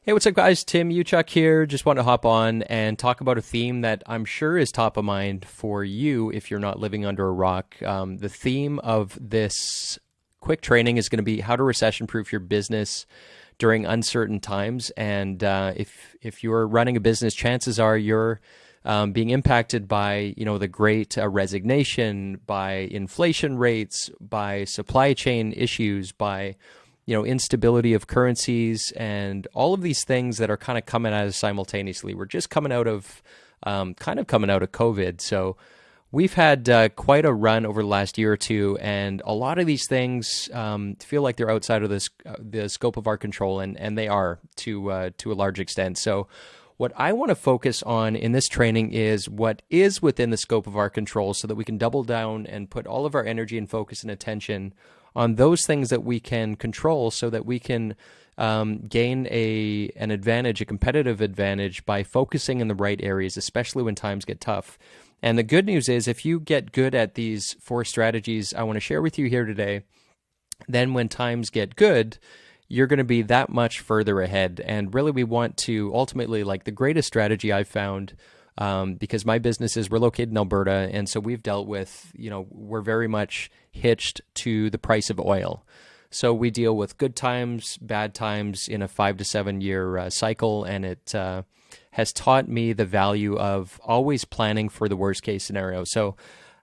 Hey, what's up, guys? Tim Uchuk here. Just want to hop on and talk about a theme that I'm sure is top of mind for you if you're not living under a rock. The theme of this quick training is going to be how to recession-proof your business during uncertain times. And if you're running a business, chances are you're being impacted by the great resignation, by inflation rates, by supply chain issues, by instability of currencies and all of these things that are kind of coming at us simultaneously. We're just coming out of COVID. So we've had quite a run over the last year or two, and a lot of these things feel like they're outside of the scope of our control, and they are to a large extent. So what I want to focus on in this training is what is within the scope of our control so that we can double down and put all of our energy and focus and attention on those things that we can control so that we can gain an advantage, a competitive advantage by focusing in the right areas, especially when times get tough. And the good news is if you get good at these 4 strategies I want to share with you here today, then when times get good, you're going to be that much further ahead. And really we want to ultimately, like the greatest strategy I've found, because my businesses, we're located in Alberta, and so we've dealt with, we're very much hitched to the price of oil. So we deal with good times, bad times in a 5 to 7 year cycle, and it has taught me the value of always planning for the worst case scenario. So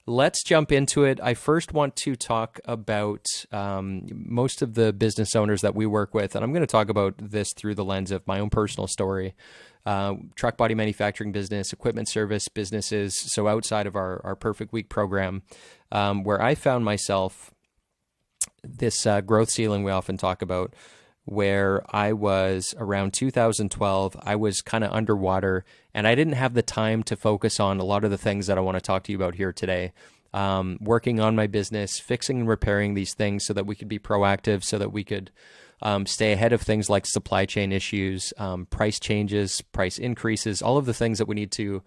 let's jump into it. I first want to talk about most of the business owners that we work with, and I'm going to talk about this through the lens of my own personal story. Truck body manufacturing business, equipment service businesses, so outside of our Perfect Week program, where I found myself this growth ceiling we often talk about, where I was around 2012, I was kind of underwater, and I didn't have the time to focus on a lot of the things that I want to talk to you about here today. Working on my business, fixing and repairing these things so that we could be proactive, so that we could stay ahead of things like supply chain issues, price changes, price increases, all of the things that we need to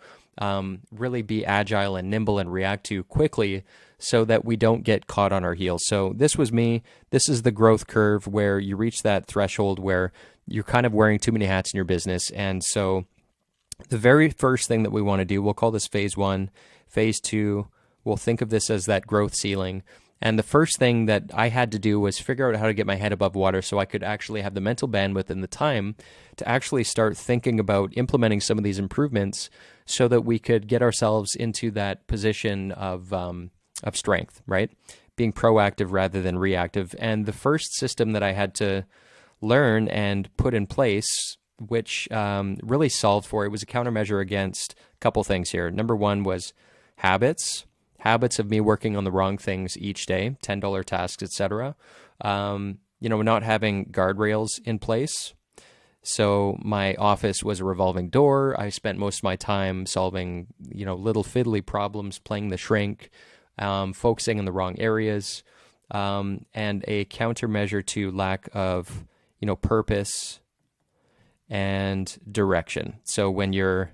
really be agile and nimble and react to quickly so that we don't get caught on our heels. So this was me. This is the growth curve where you reach that threshold where you're kind of wearing too many hats in your business. And so the very first thing that we want to do, we'll call this phase 1. Phase 2, we'll think of this as that growth ceiling. And the first thing that I had to do was figure out how to get my head above water so I could actually have the mental bandwidth and the time to actually start thinking about implementing some of these improvements so that we could get ourselves into that position of strength, right? Being proactive rather than reactive. And the first system that I had to learn and put in place, which really solved for it, was a countermeasure against a couple things here. Number 1 was habits of me working on the wrong things each day, $10 tasks, etc. Not having guardrails in place. So my office was a revolving door. I spent most of my time solving, little fiddly problems, playing the shrink, focusing in the wrong areas, and a countermeasure to lack of, purpose and direction. So when your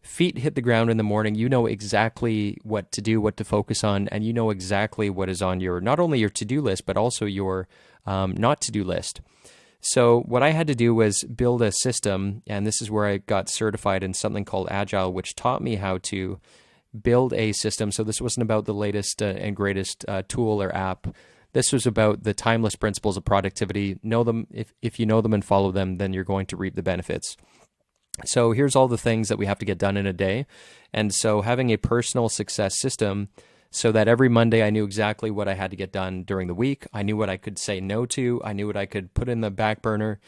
feet hit the ground in the morning, you know exactly what to do, what to focus on, and you know exactly what is on your, not only your to-do list, but also your not to-do list. So what I had to do was build a system, and this is where I got certified in something called Agile, which taught me how to build a system. So this wasn't about the latest and greatest tool or app. This was about the timeless principles of productivity. Know them. If you know them and follow them, then you're going to reap the benefits. So here's all the things that we have to get done in a day. And so having a personal success system so that every Monday I knew exactly what I had to get done during the week. I knew what I could say no to. I knew what I could put in the back burner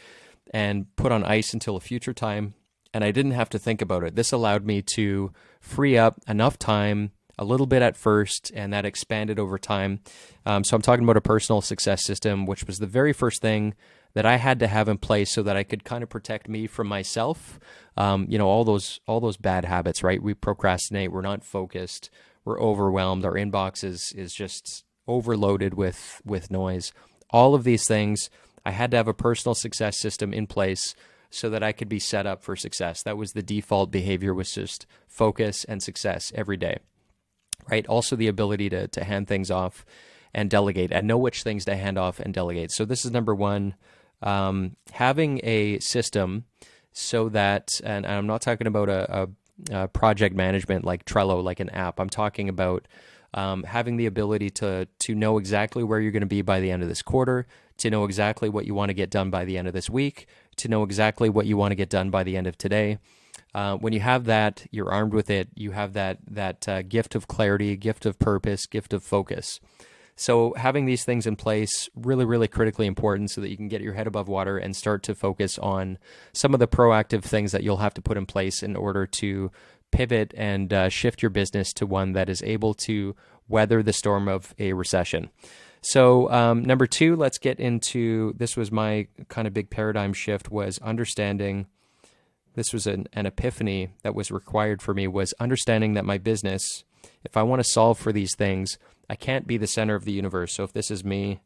and put on ice until a future time. And I didn't have to think about it. This allowed me to free up enough time, a little bit at first, and that expanded over time. So I'm talking about a personal success system, which was the very first thing that I had to have in place so that I could kind of protect me from myself. All those bad habits, right? We procrastinate. We're not focused. We're overwhelmed. Our inbox is just overloaded with noise. All of these things, I had to have a personal success system in place so that I could be set up for success. That was the default behavior, was just focus and success every day, right? Also the ability to hand things off and delegate and know which things to hand off and delegate. So this is number 1, Having a system so that, and I'm not talking about a project management like Trello, like an app. I'm talking about having the ability to know exactly where you're going to be by the end of this quarter, to know exactly what you want to get done by the end of this week, to know exactly what you want to get done by the end of today. When you have that, you're armed with it. You have that gift of clarity, gift of purpose, gift of focus. So having these things in place, really, really critically important so that you can get your head above water and start to focus on some of the proactive things that you'll have to put in place in order to pivot and shift your business to one that is able to weather the storm of a recession. So number two, let's get into, this was my kind of big paradigm shift, was understanding, this was an epiphany that was required for me, was understanding that my business, if I want to solve for these things, I can't be the center of the universe. So if this is me,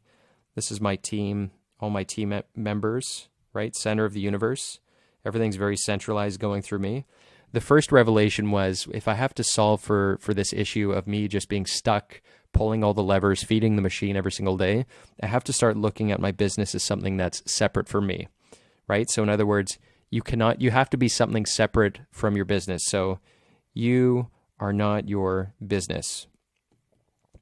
this is my team, all my team members, right? Center of the universe. Everything's very centralized going through me. The first revelation was, if I have to solve for this issue of me just being stuck, pulling all the levers, feeding the machine every single day, I have to start looking at my business as something that's separate from me, right? So in other words, you have to be something separate from your business. So you are not your business.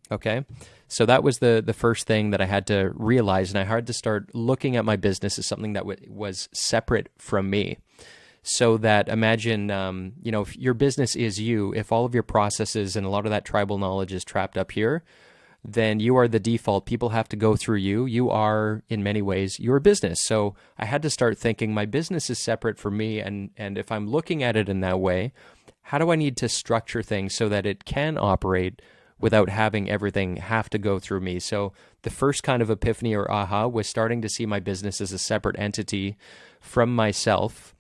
Okay, so that was the first thing that I had to realize, and I had to start looking at my business as something that was separate from me. So that, imagine, if your business is you, if all of your processes and a lot of that tribal knowledge is trapped up here, then you are the default. People have to go through you. You are, in many ways, your business. So I had to start thinking my business is separate from me, and if I'm looking at it in that way, how do I need to structure things so that it can operate without having everything have to go through me? So the first kind of epiphany or aha was starting to see my business as a separate entity from myself,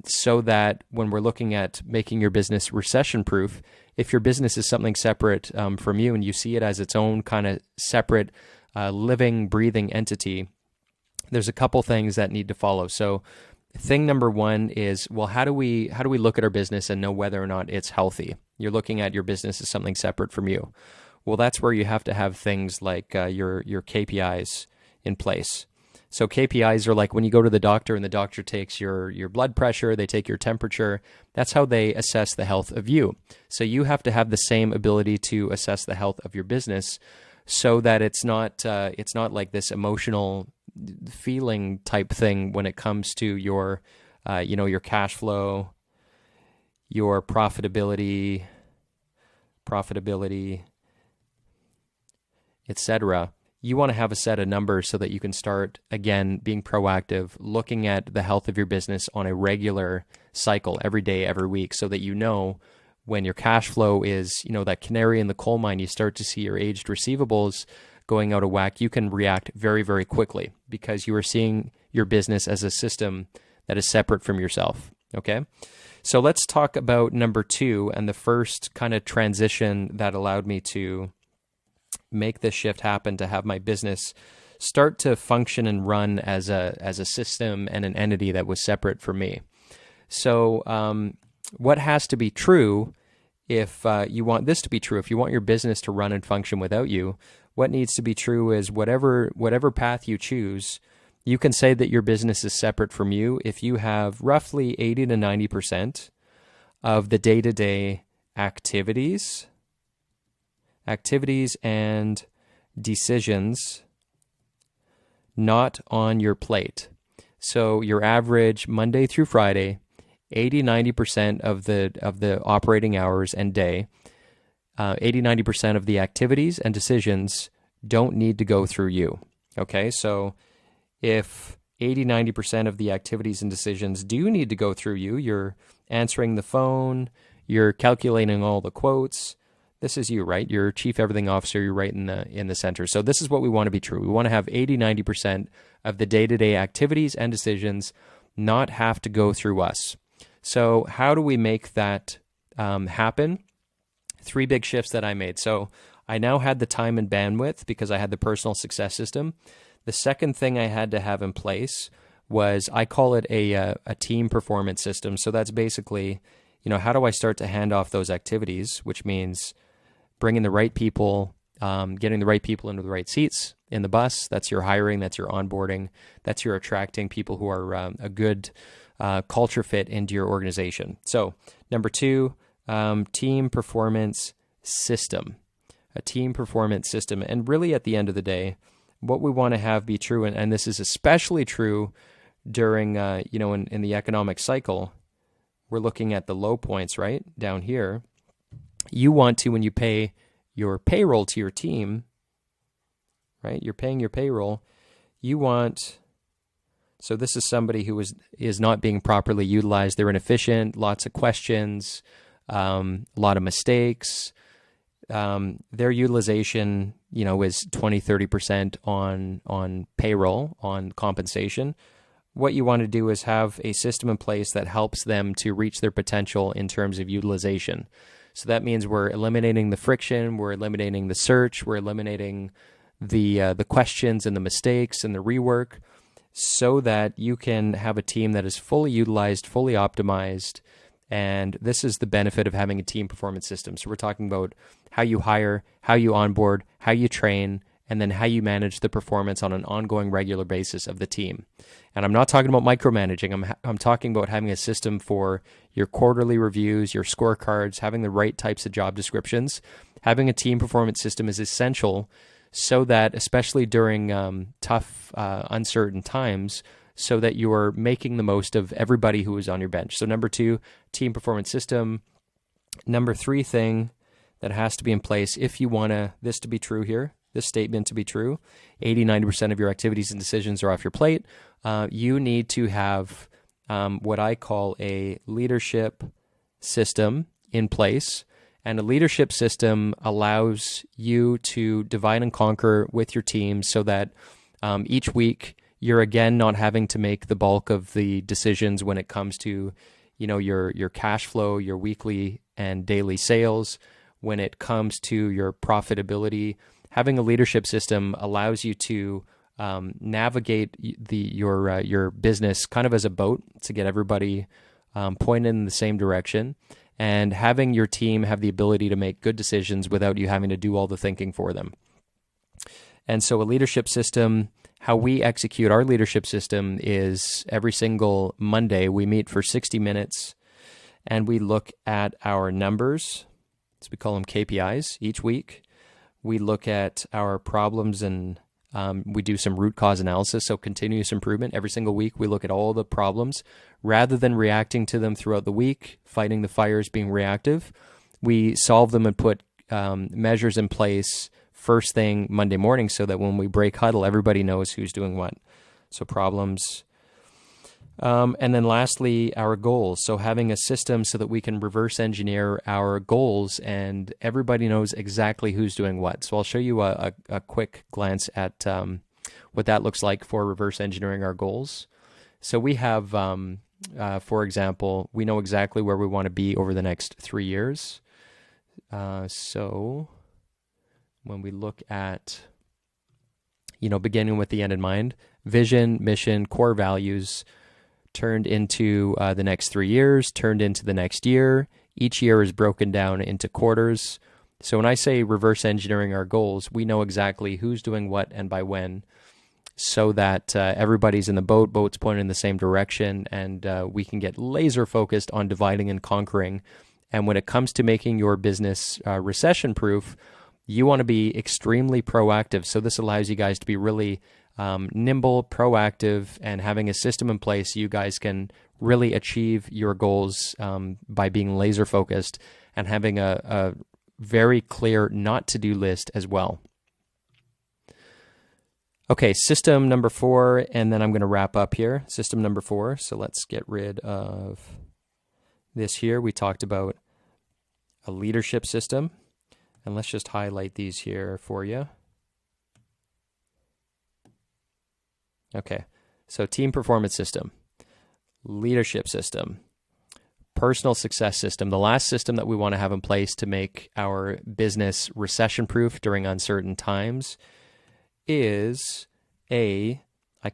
so that when we're looking at making your business recession-proof, if your business is something separate from you and you see it as its own kind of separate living, breathing entity, there's a couple things that need to follow. So thing number one is, well, how do we look at our business and know whether or not it's healthy? You're looking at your business as something separate from you. Well, that's where you have to have things like your KPIs in place. So KPIs are like when you go to the doctor and the doctor takes your blood pressure, they take your temperature. That's how they assess the health of you. So you have to have the same ability to assess the health of your business, so that it's not like this emotional feeling type thing when it comes to your your cash flow, your profitability, etc. You want to have a set of numbers so that you can start, again, being proactive, looking at the health of your business on a regular cycle, every day, every week, so that you know when your cash flow is, that canary in the coal mine, you start to see your aged receivables going out of whack, you can react very, very quickly because you are seeing your business as a system that is separate from yourself, okay? So let's talk about number two, and the first kind of transition that allowed me to make this shift happen, to have my business start to function and run as a system and an entity that was separate from me. So what has to be true if you want this to be true, if you want your business to run and function without you, what needs to be true is whatever path you choose, you can say that your business is separate from you if you have roughly 80 to 90% of the day-to-day activities and decisions not on your plate. So your average Monday through Friday, 80-90% of the operating hours and day, 80-90% of the activities and decisions don't need to go through you. Okay, so if 80-90% of the activities and decisions do need to go through you, you're answering the phone, you're calculating all the quotes. This is you, right? You're chief everything officer. You're right in the center. So this is what we want to be true. We want to have 80-90% of the day-to-day activities and decisions not have to go through us. So how do we make that happen? Three big shifts that I made. So I now had the time and bandwidth because I had the personal success system. The second thing I had to have in place was, I call it a team performance system. So that's basically, how do I start to hand off those activities, which means bringing the right people, getting the right people into the right seats in the bus. That's your hiring, that's your onboarding, that's your attracting people who are a good culture fit into your organization. So number 2, team performance system. A team performance system. And really at the end of the day, what we want to have be true, and this is especially true during, in the economic cycle, we're looking at the low points, right? Down here, you want to, when you pay your payroll to your team, right? You're paying your payroll, you want, so this is somebody who is not being properly utilized. They're inefficient, lots of questions, a lot of mistakes. Their utilization, is 20, 30% on payroll, on compensation. What you want to do is have a system in place that helps them to reach their potential in terms of utilization. So that means we're eliminating the friction, we're eliminating the search, we're eliminating the questions and the mistakes and the rework, so that you can have a team that is fully utilized, fully optimized. And this is the benefit of having a team performance system. So we're talking about how you hire, how you onboard, how you train, and then how you manage the performance on an ongoing, regular basis of the team. And I'm not talking about micromanaging. I'm talking about having a system for your quarterly reviews, your scorecards, having the right types of job descriptions. Having a team performance system is essential so that, especially during tough, uncertain times, so that you are making the most of everybody who is on your bench. So number 2, team performance system. Number 3 thing that has to be in place if you want this to be true here, this statement to be true, 80-90% of your activities and decisions are off your plate. You need to have what I call a leadership system in place. And a leadership system allows you to divide and conquer with your team so that each week you're again not having to make the bulk of the decisions when it comes to, your cash flow, your weekly and daily sales, when it comes to your profitability. Having a leadership system allows you to navigate your business kind of as a boat to get everybody pointed in the same direction, and having your team have the ability to make good decisions without you having to do all the thinking for them. And so a leadership system, how we execute our leadership system is every single Monday we meet for 60 minutes and we look at our numbers, so we call them KPIs, each week. We look at our problems and we do some root cause analysis, so continuous improvement. Every single week we look at all the problems. Rather than reacting to them throughout the week, fighting the fires, being reactive, we solve them and put measures in place first thing Monday morning so that when we break huddle, everybody knows who's doing what. So problems. And then lastly, our goals. So having a system so that we can reverse engineer our goals and everybody knows exactly who's doing what. So I'll show you a quick glance at what that looks like for reverse engineering our goals. So we have, for example, we know exactly where we want to be over the next 3 years. So when we look at, beginning with the end in mind, vision, mission, core values, turned into the next 3 years, turned into the next year. Each year is broken down into quarters. So when I say reverse engineering our goals, we know exactly who's doing what and by when, so that everybody's in the boat's pointing in the same direction, and we can get laser focused on dividing and conquering. And when it comes to making your business recession-proof, you want to be extremely proactive. So this allows you guys to be really nimble, proactive, and having a system in place, you guys can really achieve your goals by being laser focused and having a very clear not to do list as well. Okay, system number 4, and then I'm going to wrap up here. System number 4. So let's get rid of this here. We talked about a leadership system, and let's just highlight these here for you. Okay, so team performance system, leadership system, personal success system. The last system that we want to have in place to make our business recession-proof during uncertain times is I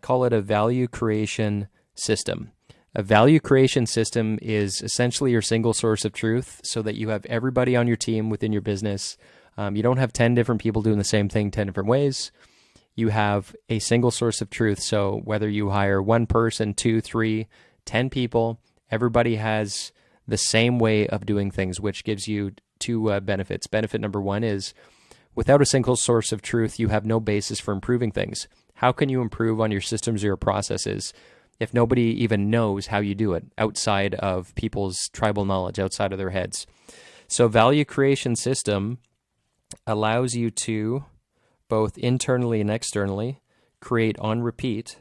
call it a value creation system. A value creation system is essentially your single source of truth so that you have everybody on your team within your business You don't have 10 different people doing the same thing 10 different ways. You have a single source of truth. So whether you hire one person, 2, 3, 10 people, everybody has the same way of doing things, which gives you two benefits. Benefit number one is without a single source of truth, you have no basis for improving things. How can you improve on your systems or your processes if nobody even knows how you do it outside of people's tribal knowledge, outside of their heads? So value creation system allows you to both internally and externally create on repeat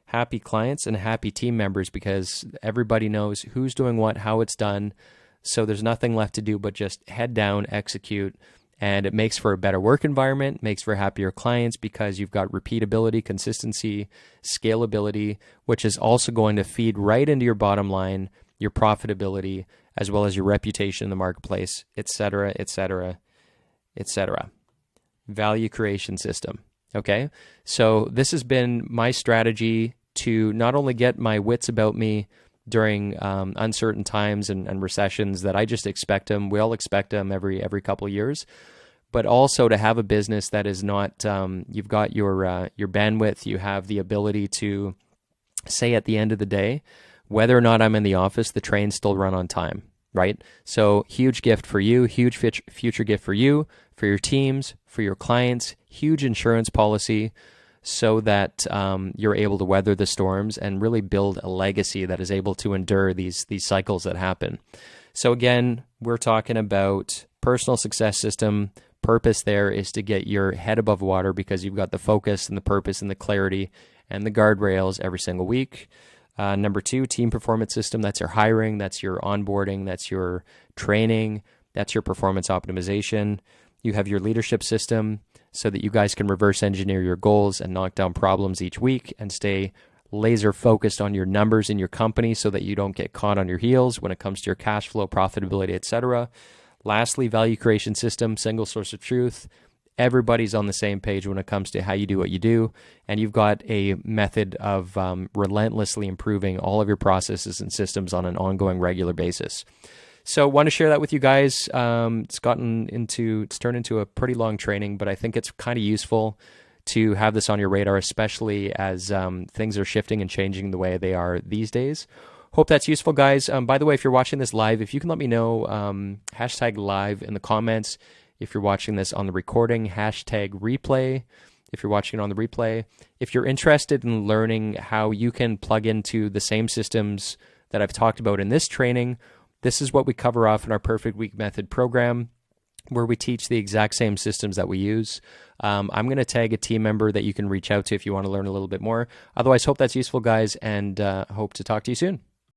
happy clients and happy team members, because everybody knows who's doing what, how it's done. So there's nothing left to do but just head down, execute, and it makes for a better work environment, makes for happier clients because you've got repeatability, consistency, scalability, which is also going to feed right into your bottom line, your profitability, as well as your reputation in the marketplace, et cetera, et cetera, et cetera. Value creation system. Okay. So this has been my strategy to not only get my wits about me during uncertain times and recessions that I just expect them. We all expect them every couple of years, but also to have a business that is not, you've got your bandwidth, you have the ability to say at the end of the day, whether or not I'm in the office, the trains still run on time, right? So huge gift for you, huge future gift for you, for your teams, for your clients, huge insurance policy so that you're able to weather the storms and really build a legacy that is able to endure these cycles that happen. So again, we're talking about personal success system. Purpose there is to get your head above water because you've got the focus and the purpose and the clarity and the guardrails every single week. Number 2, team performance system. That's your hiring, that's your onboarding, that's your training, that's your performance optimization. You have your leadership system so that you guys can reverse engineer your goals and knock down problems each week and stay laser focused on your numbers in your company so that you don't get caught on your heels when it comes to your cash flow, profitability, etc. Lastly, value creation system, single source of truth. Everybody's on the same page when it comes to how you do what you do, and you've got a method of relentlessly improving all of your processes and systems on an ongoing, regular basis. So want to share that with you guys. It's turned into a pretty long training, but I think it's kind of useful to have this on your radar, especially as things are shifting and changing the way they are these days. Hope that's useful, guys. By the way, if you're watching this live, if you can let me know, hashtag live in the comments. If you're watching this on the recording, hashtag replay. If you're watching it on the replay, if you're interested in learning how you can plug into the same systems that I've talked about in this training, this is what we cover off in our Perfect Week Method program, where we teach the exact same systems that we use. I'm going to tag a team member that you can reach out to if you want to learn a little bit more. Otherwise, hope that's useful, guys, and hope to talk to you soon.